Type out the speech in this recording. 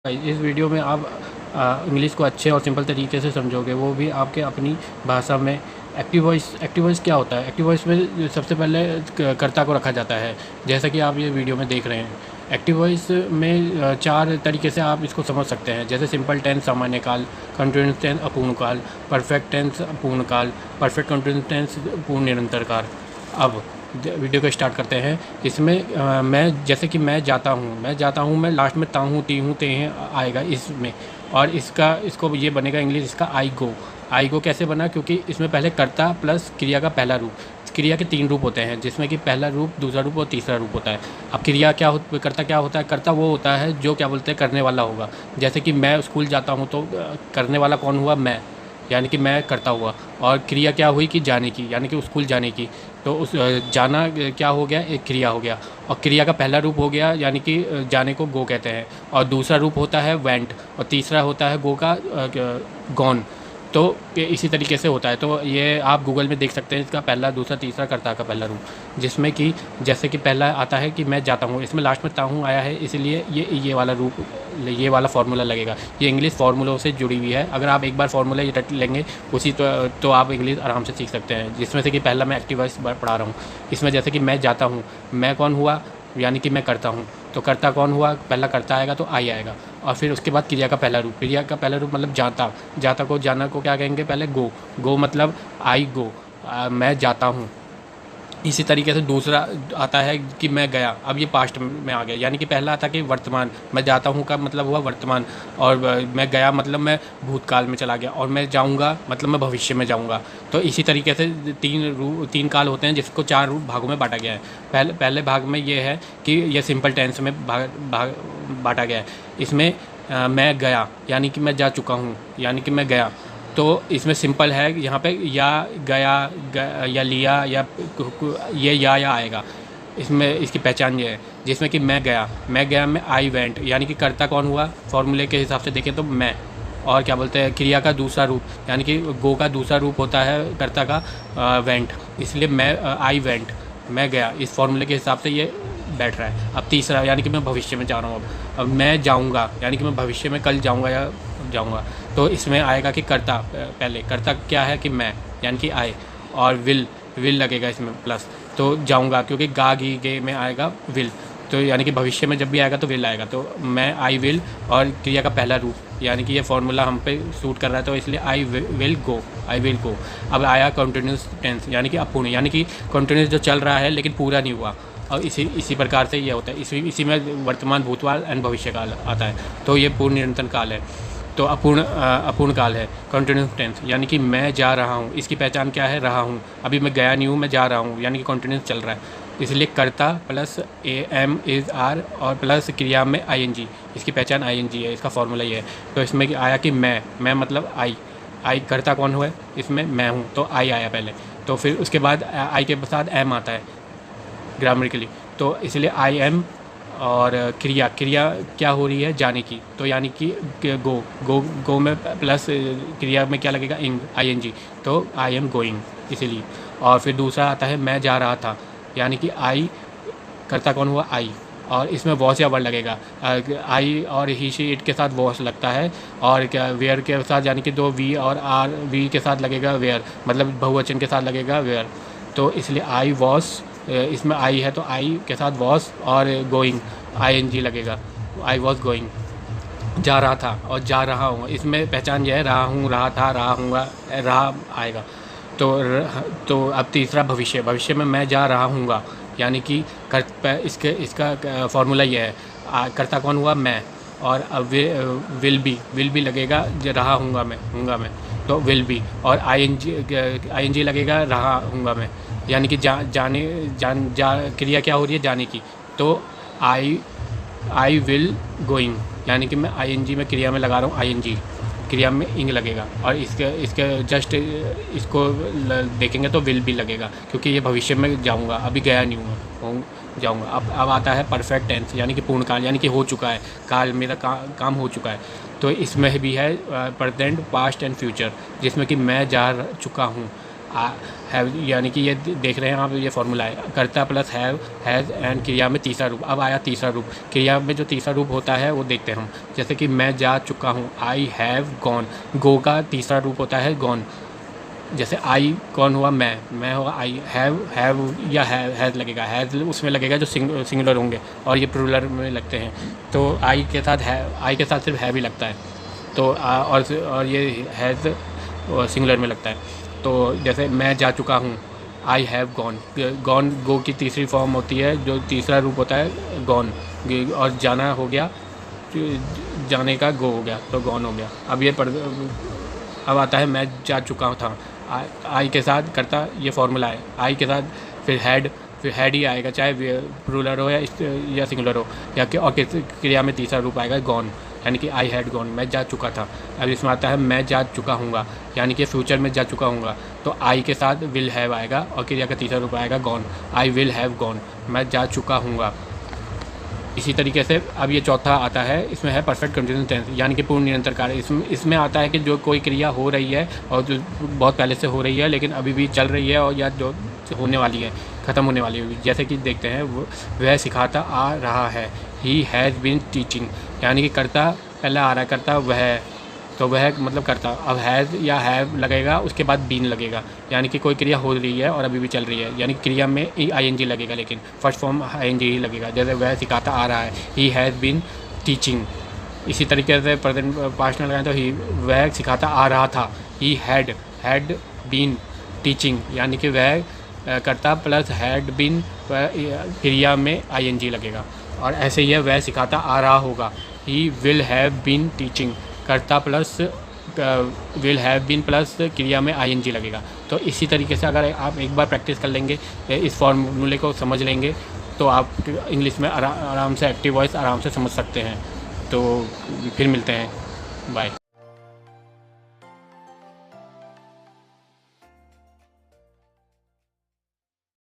इस वीडियो में आप इंग्लिश को अच्छे और सिंपल तरीके से समझोगे, वो भी आपके अपनी भाषा में। एक्टिव वॉइस क्या होता है? एक्टिव वॉइस में सबसे पहले कर्ता को रखा जाता है, जैसा कि आप ये वीडियो में देख रहे हैं। एक्टिव वॉइस में चार तरीके से आप इसको समझ सकते हैं, जैसे सिंपल टेंस सामान्य काल, कंटिन्यूअस टेंस अपूर्ण काल, परफेक्ट टेंस पूर्ण काल, परफेक्ट कंटिन्यूअस टेंस पूर्ण निरंतर काल। अब वीडियो को स्टार्ट करते हैं। इसमें मैं, जैसे कि मैं जाता हूँ, मैं लास्ट में ता हूँ, ती हूँ, ते हैं आएगा इसमें। और इसको ये बनेगा इंग्लिश इसका आई गो कैसे बना? क्योंकि इसमें पहले कर्ता प्लस क्रिया का पहला रूप। क्रिया के 3 रूप होते हैं, जिसमें कि पहला रूप, दूसरा रूप और तीसरा रूप होता है। अब क्रिया कर्ता क्या होता है? कर्ता वो होता है जो क्या बोलते हैं, करने वाला होगा। जैसे कि मैं स्कूल जाता हूँ, तो करने वाला कौन हुआ? मैं, यानी कि मैं करता हुआ। और क्रिया क्या हुई कि जाने की, यानी कि स्कूल जाने की। तो उस जाना क्या हो गया? एक क्रिया हो गया। और क्रिया का पहला रूप हो गया, यानी कि जाने को गो कहते हैं। और दूसरा रूप होता है वेंट, और तीसरा होता है गो का गॉन। तो इसी तरीके से होता है। तो ये आप गूगल में देख सकते हैं, इसका पहला, दूसरा, तीसरा कर्ता का पहला रूप, जिसमें कि जैसे कि पहला आता है कि मैं जाता हूँ, इसमें लास्ट में ता हूँ आया है, इसलिए ये वाला रूप, ये वाला फार्मूला लगेगा। ये इंग्लिश फार्मूलों से जुड़ी हुई है। अगर आप एक बार फार्मूला ये रट लेंगे तो आप इंग्लिश आराम से सीख सकते हैं। जिसमें से कि पहला मैं एक्टिव वॉइस पढ़ा रहा हूँ। इसमें जैसे कि मैं जाता हूँ, मैं कौन हुआ? यानी कि मैं करता हूँ। तो कर्ता कौन हुआ? पहला कर्ता आएगा तो आई आएगा। और फिर उसके बाद क्रिया का पहला रूप, मतलब जाना को क्या कहेंगे? पहले गो मतलब आई गो, मैं जाता हूँ। इसी तरीके से दूसरा आता है कि मैं गया। अब ये पास्ट में आ गया, यानी कि पहला आता कि वर्तमान, मैं जाता हूँ का मतलब हुआ वर्तमान। और मैं गया मतलब मैं भूतकाल में चला गया। और मैं जाऊँगा मतलब मैं भविष्य में जाऊँगा। तो इसी तरीके से 3 काल होते हैं, जिसको 4 भागों में बांटा गया है। पहले भाग में ये है कि ये सिंपल टेंस में बांटा गया है। इसमें मैं गया, यानी कि मैं जा चुका हूँ, यानी कि मैं गया। तो इसमें सिंपल है, यहाँ पे या गया या लिया या ये या आएगा। इसमें इसकी पहचान ये है, जिसमें कि मैं गया में आई वेंट, यानी कि कर्ता कौन हुआ? फॉर्मूले के हिसाब से देखें तो मैं। और क्या बोलते हैं, क्रिया का दूसरा रूप, यानी कि गो का दूसरा रूप होता है कर्ता का वेंट, इसलिए मैं आई वेंट, मैं गया। इस फॉर्मूले के हिसाब से ये बैठ रहा है। अब तीसरा, यानी कि मैं भविष्य में जा रहा हूँ। अब मैं जाऊँगा, यानी कि मैं भविष्य में कल जाऊँगा या जाऊँगा। तो इसमें आएगा कि कर्ता, पहले कर्ता क्या है कि मैं, यानी कि आई। और विल लगेगा इसमें प्लस, तो जाऊँगा, क्योंकि गा घी गे में आएगा विल। तो यानी कि भविष्य में जब भी आएगा तो विल आएगा। तो मैं आई विल, और क्रिया का पहला रूप, यानी कि ये फार्मूला हम पे सूट कर रहा है, तो इसलिए आई विल गो। अब आया कंटिन्यूस टेंस, यानी कि अपूर्ण, यानी कि कंटिन्यूस जो चल रहा है लेकिन पूरा नहीं हुआ। और इसी प्रकार से ये होता है। इसी में वर्तमान, भूतकाल एंड भविष्य काल आता है। तो ये पूर्ण निरंतर काल है। तो अपूर्ण काल है कंटिन्यूस टेंस, यानी कि मैं जा रहा हूँ। इसकी पहचान क्या है? रहा हूँ। अभी मैं गया नहीं हूँ, मैं जा रहा हूँ, यानी कि कंटिन्यूस चल रहा है। इसलिए कर्ता प्लस एम इज़ आर और प्लस क्रिया में आईएनजी, इसकी पहचान आईएनजी है। इसका फॉर्मूला ये है। तो इसमें आया कि मैं मतलब आई कर्ता कौन हुआ है? इसमें मैं हूँ, तो आई आया पहले। तो फिर उसके बाद आई के साथ एम आता है ग्रामरिकली, तो इसलिए आई एम। और क्रिया क्या हो रही है? जाने की। तो यानी कि गो में प्लस क्रिया में क्या लगेगा? आईएनजी, तो आई एम गोइंग, इसीलिए। और फिर दूसरा आता है मैं जा रहा था, यानी कि आई कर्ता कौन हुआ? आई। और इसमें वॉस या वर्ड लगेगा। आई और ही शी इट के साथ वॉस लगता है। और क्या वेयर के साथ, यानी कि 2 वी और आर, वी के साथ लगेगा वेयर, मतलब बहुवचन के साथ लगेगा वेयर। तो इसलिए आई वॉस, इसमें आई है तो आई के साथ वॉस, और गोइंग आईएनजी लगेगा, आई वॉज गोइंग, जा रहा था और जा रहा हूँ। इसमें पहचान यह है, रहा हूँ, रहा था, रहा हूँगा, रहा आएगा। तो अब तीसरा भविष्य में मैं जा रहा हूँगा, यानी कि इसका फॉर्मूला यह है, कर्ता कौन हुआ? मैं। और अब विल बी लगेगा, रहा हूँगा मैं, तो विल बी। और आईएनजी लगेगा, रहा हूँगा मैं, यानी कि क्रिया क्या हो रही है? जाने की। तो आई विल गोइंग, यानी कि मैं आईएनजी में क्रिया में लगा रहा हूँ, आईएनजी क्रिया में इंग लगेगा। और इसके जस्ट इसको देखेंगे तो विल भी लगेगा, क्योंकि ये भविष्य में जाऊँगा, अभी गया नहीं हूँ, जाऊँगा। अब आता है परफेक्ट टेंस, यानी कि पूर्ण काल, यानी कि हो चुका है काल, मेरा काम हो चुका है। तो इसमें भी है प्रेजेंट, पास्ट एंड फ्यूचर, जिसमें कि मैं जा चुका हूँ, हैव, यानी कि ये देख रहे हैं आप, ये फॉर्मूला है कर्ता प्लस हैव, हैज़ एंड क्रिया में तीसरा रूप। अब आया तीसरा रूप, क्रिया में जो तीसरा रूप होता है वो देखते हैं हम। जैसे कि मैं जा चुका हूँ, आई हैव गॉन, गो का तीसरा रूप होता है गॉन। जैसे आई कौन हुआ, मैं होगा आई, हैव या हैज़ लगेगा, हैज़ उसमें लगेगा जो सिंगुलर होंगे और ये प्लूरल में लगते हैं। तो आई के साथ आई के साथ सिर्फ हैव ही लगता है। तो और ये हैज़ सिंगुलर में लगता है। तो जैसे मैं जा चुका हूँ, आई हैव गॉन, गॉन गो की तीसरी फॉर्म होती है, जो तीसरा रूप होता है गॉन। और जाना हो गया, जाने का गो हो गया, तो गॉन हो गया। अब आता है मैं जा चुका था, आई के साथ करता, ये फॉर्मूला है, आई के साथ फिर हैड ही आएगा, चाहे प्लूरल हो या सिंगुलर हो, या कि और क्रिया में तीसरा रूप आएगा गॉन, यानी कि आई हैड गॉन, मैं जा चुका था। अब इसमें आता है मैं जा चुका हूँगा, यानी कि फ्यूचर में जा चुका हूँगा, तो आई के साथ विल हैव आएगा और क्रिया का तीसरा रूप आएगा gone, I will have gone, मैं जा चुका हूँगा। इसी तरीके से अब ये चौथा आता है, इसमें है परफेक्ट कंटिन्यूअस टेंस, यानी कि पूर्ण निरंतर कार्य। इसमें आता है कि जो कोई क्रिया हो रही है और जो बहुत पहले से हो रही है लेकिन अभी भी चल रही है, और या जो होने वाली है, ख़त्म होने वाली है। जैसे कि देखते हैं, वह सिखाता आ रहा है, ही हैज़ बीन टीचिंग, यानी कि करता पहला आ रहा है, करता वह, तो वह मतलब करता। अब हैज़ या हैव लगेगा, उसके बाद बीन लगेगा, यानी कि कोई क्रिया हो रही है और अभी भी चल रही है, यानी क्रिया में ing लगेगा, लेकिन फर्स्ट फॉर्म ing ही लगेगा। जैसे वह सिखाता आ रहा है, ही हैज़ बीन टीचिंग। इसी तरीके से प्रेजेंट पास्ट में लगाएं तो वह सिखाता आ रहा था, ही हैड बीन टीचिंग, यानी कि वह करता प्लस हैड बीन, क्रिया में ing लगेगा। और ऐसे ही है, वह सिखाता आ रहा होगा, he will have been teaching, करता plus will have been plus क्रिया में ing लगेगा। तो इसी तरीके से अगर आप एक बार प्रैक्टिस कर लेंगे, इस फॉर्मूले को समझ लेंगे, तो आप इंग्लिश में आराम से एक्टिव वॉइस आराम से समझ सकते हैं। तो फिर मिलते हैं, बाय।